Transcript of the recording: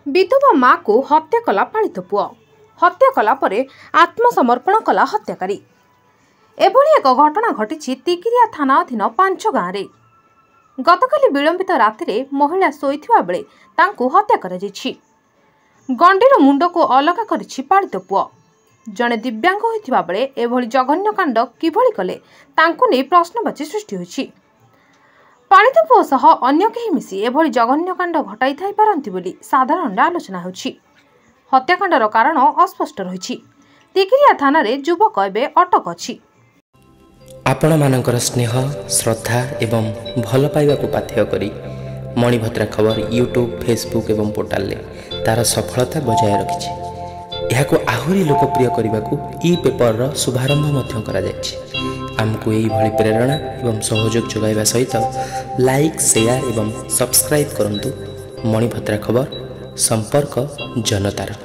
विधवा माँ को हत्या कला पालित पुओ हत्या कला परे आत्मसमर्पण कला हत्याकारी। एभली एक घटना घटी तिगिरिया थाना अधीन 5 गाँव में। गतकाली विलंबित राति महिला शोइथिबा बेले तांकु हत्या कराଯାଇଛି। गंडीर मुंड को अलगा करिछि पालित पुओ। जड़े दिव्यांग होइथिबा बेले एभली जघन्य कांड किभली कले तांकु नै प्रश्नवाची सृष्टि होइछि। पालित पुओ सह अन्य केही मिसी एभली जघन्य कांड घटाई थाई पारंती बोली साधारण आलोचना होछि। हत्याकांडर कारण अस्पष्ट रहिछि। तिगिरिया थाना रे युवक एबे अटक अछि। आपण मानकर स्नेह श्रद्धा एवं भल पाइबा को पाथेय करी मणिभद्रा खबर यूट्यूब फेसबुक एवं पोर्टाल ले तार सफलता बजाय रखिछि। एहाको आहुरी लोकप्रिय करने को ई पेपर शुभारंभ मध्य करा जायछि। आमको यही भली प्रेरणा एवं सहयोग जोगाइबा सहित लाइक शेयर एवं सब्सक्राइब करंतु। मणिभद्रा खबर संपर्क जनतार।